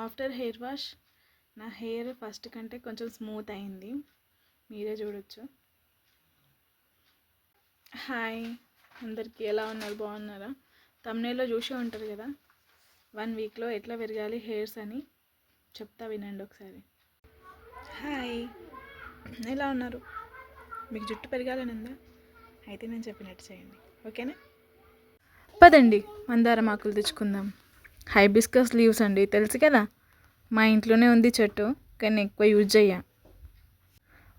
After hair wash నా hair first కంటే కొంచెం స్మూత్ అయింది. మీరే చూడొచ్చు. హాయ్ అందరికీ, ఎలా ఉన్నారు? బాగున్నారా? తమ్నేల్లో చూసే ఉంటారు కదా, 1 వీక్లో ఎట్లా పెరగాలి హెయిర్స్ అని చెప్తా, వినండి ఒకసారి. హాయ్, ఎలా ఉన్నారు? మీకు జుట్టు పెరగాలని ఉందా? అయితే నేను చెప్పినట్టు చేయండి, ఓకేనా? పదండి మందారం ఆకులు తెచ్చుకుందాం. హైబిస్కస్ లీవ్స్ అండి, తెలుసు కదా, మా ఇంట్లోనే ఉంది చెట్టు, కానీ ఎక్కువ యూజ్ చేయ.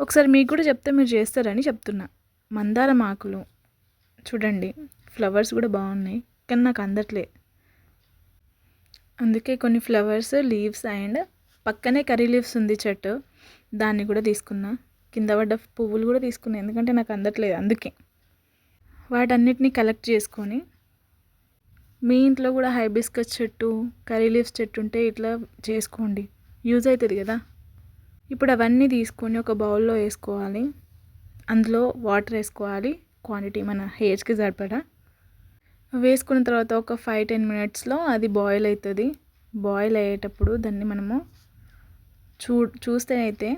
ఒకసారి మీకు కూడా చెప్తే మీరు చేస్తారని చెప్తున్నా. మందారం ఆకులు చూడండి, ఫ్లవర్స్ కూడా బాగున్నాయి, కానీ నాకు అందట్లే. అందుకే కొన్ని ఫ్లవర్స్, లీవ్స్ అండ్ పక్కనే కర్రీ లీవ్స్ ఉంది చెట్టు, దాన్ని కూడా తీసుకున్నా. కింద పడ్డ పువ్వులు కూడా తీసుకున్నా, ఎందుకంటే నాకు అందట్లేదు. అందుకే వాటన్నిటిని కలెక్ట్ చేసుకొని, మీ ఇంట్లో కూడా హైబిస్కస్ చెట్టు, కర్రీ లీవ్స్ చెట్టు ఉంటే ఇట్లా చేసుకోండి, యూజ్ అవుతుంది కదా. ఇప్పుడు అవన్నీ తీసుకొని ఒక బౌల్లో వేసుకోవాలి. అందులో వాటర్ వేసుకోవాలి, క్వాంటిటీ మన హెయిర్స్కి సరిపడా. వేసుకున్న తర్వాత ఒక 5-10 మినిట్స్లో అది బాయిల్ అవుతుంది. బాయిల్ అయ్యేటప్పుడు దాన్ని మనము చూస్తే అయితే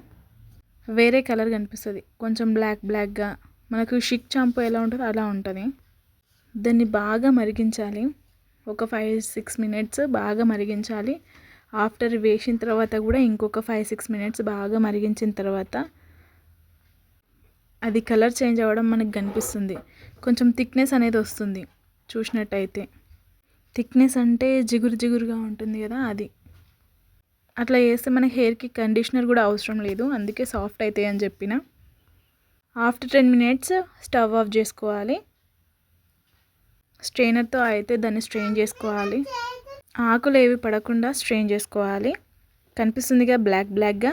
వేరే కలర్ కనిపిస్తుంది, కొంచెం బ్లాక్గా. మనకు షిక్ షాంపూ ఎలా ఉంటుందో అలా ఉంటుంది. దాన్ని బాగా మరిగించాలి, ఒక 5-6 మినిట్స్ బాగా మరిగించాలి. ఆఫ్టర్ వేసిన తర్వాత కూడా ఇంకొక 5-6 మినిట్స్ బాగా మరిగించిన తర్వాత అది కలర్ చేంజ్ అవ్వడం మనకు కనిపిస్తుంది. కొంచెం థిక్నెస్ అనేది వస్తుంది. చూసినట్టయితే థిక్నెస్ అంటే జిగురుగా ఉంటుంది కదా, అది. అట్లా చేస్తే మన హెయిర్కి కండిషనర్ కూడా అవసరం లేదు, అందుకే సాఫ్ట్ అవుతాయి అని చెప్పిన. ఆఫ్టర్ 10 మినిట్స్ స్టవ్ ఆఫ్ చేసుకోవాలి. స్ట్రెయినర్తో అయితే దాన్ని స్ట్రెయిన్ చేసుకోవాలి. ఆకులు ఏవి పడకుండా స్ట్రెయిన్ చేసుకోవాలి. కనిపిస్తుందిగా బ్లాక్గా.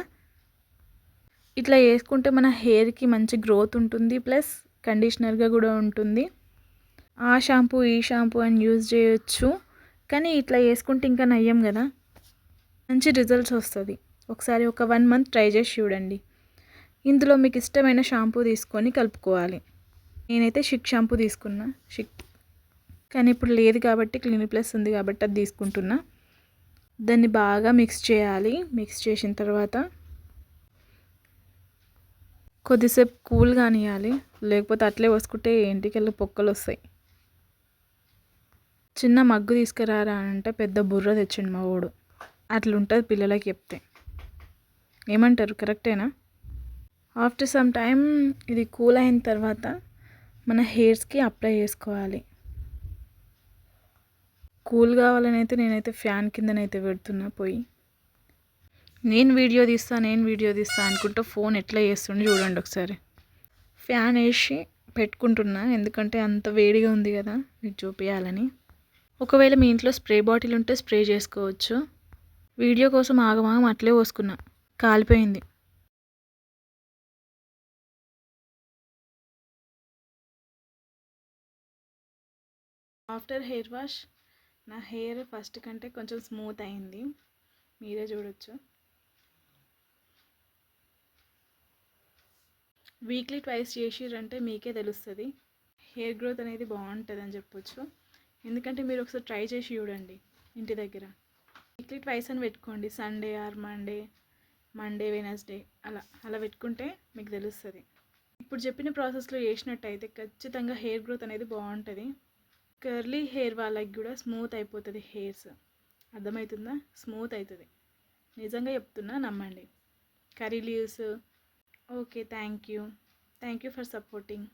ఇట్లా వేసుకుంటే మన హెయిర్కి మంచి గ్రోత్ ఉంటుంది, ప్లస్ కండిషనర్గా కూడా ఉంటుంది. ఆ షాంపూ ఈ షాంపూ అని యూజ్ చేయొచ్చు, కానీ ఇట్లా వేసుకుంటే ఇంకా నయ్యం కదా, మంచి రిజల్ట్స్ వస్తుంది. ఒకసారి ఒక 1 మంత్ ట్రై చేసి చూడండి. ఇందులో మీకు ఇష్టమైన షాంపూ తీసుకొని కలుపుకోవాలి. నేనైతే షిక్ షాంపూ తీసుకున్నా, కానీ ఇప్పుడు లేదు కాబట్టి క్లినిక్ ప్లస్ ఉంది కాబట్టి అది తీసుకుంటున్నా. దాన్ని బాగా మిక్స్ చేయాలి. మిక్స్ చేసిన తర్వాత కొద్దిసేపు కూల్ కానియాలి, లేకపోతే అట్లే పోసుకుంటే ఎంటికలు పొక్కలు వస్తాయి. చిన్న మగ్గు తీసుకురారా అంటే పెద్ద బుర్ర తెచ్చిండు మా వాడు. అట్లుంటుంది పిల్లలకి చెప్తే. ఏమంటారు, కరెక్టేనా? ఆఫ్టర్ సమ్ టైమ్ ఇది కూల్ అయిన తర్వాత మన హెయిర్స్కి అప్లై చేసుకోవాలి. కూల్ కావాలని అయితే నేనైతే ఫ్యాన్ కిందనైతే పెడుతున్నా పోయి. నేను వీడియో తీస్తా అనుకుంటా ఫోన్ ఎట్లా చేస్తుండే చూడండి ఒకసారి. ఫ్యాన్ వేసి పెట్టుకుంటున్నా, ఎందుకంటే అంత వేడిగా ఉంది కదా మీకు చూపించాలని. ఒకవేళ మీ ఇంట్లో స్ప్రే బాటిల్ ఉంటే స్ప్రే చేసుకోవచ్చు. వీడియో కోసం ఆగమాగం అట్లే పోసుకున్నా, కాలిపోయింది. ఆఫ్టర్ హెయిర్ వాష్ నా హెయిర్ ఫస్ట్ కంటే కొంచెం స్మూత్ అయింది, మీరే చూడొచ్చు. వీక్లీ ట్వైస్ చేసిరంటే మీకే తెలుస్తుంది హెయిర్ గ్రోత్ అనేది బాగుంటుంది అని చెప్పొచ్చు. ఎందుకంటే మీరు ఒకసారి ట్రై చేసి చూడండి ఇంటి దగ్గర. వీక్లీ ట్వైస్ అని పెట్టుకోండి, సండే ఆర్ మండే వెనస్డే అలా పెట్టుకుంటే మీకు తెలుస్తుంది. ఇప్పుడు చెప్పిన ప్రాసెస్లో చేసినట్టయితే ఖచ్చితంగా హెయిర్ గ్రోత్ అనేది బాగుంటుంది. కర్లీ హెయిర్ వాళ్ళకి కూడా స్మూత్ అయిపోతుంది హెయిర్స్, అర్థమవుతుందా? స్మూత్ అవుతుంది, నిజంగా చెప్తున్నా, నమ్మండి. Curry leaves. Okay, thank you for supporting.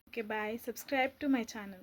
Okay, bye. Subscribe to my channel.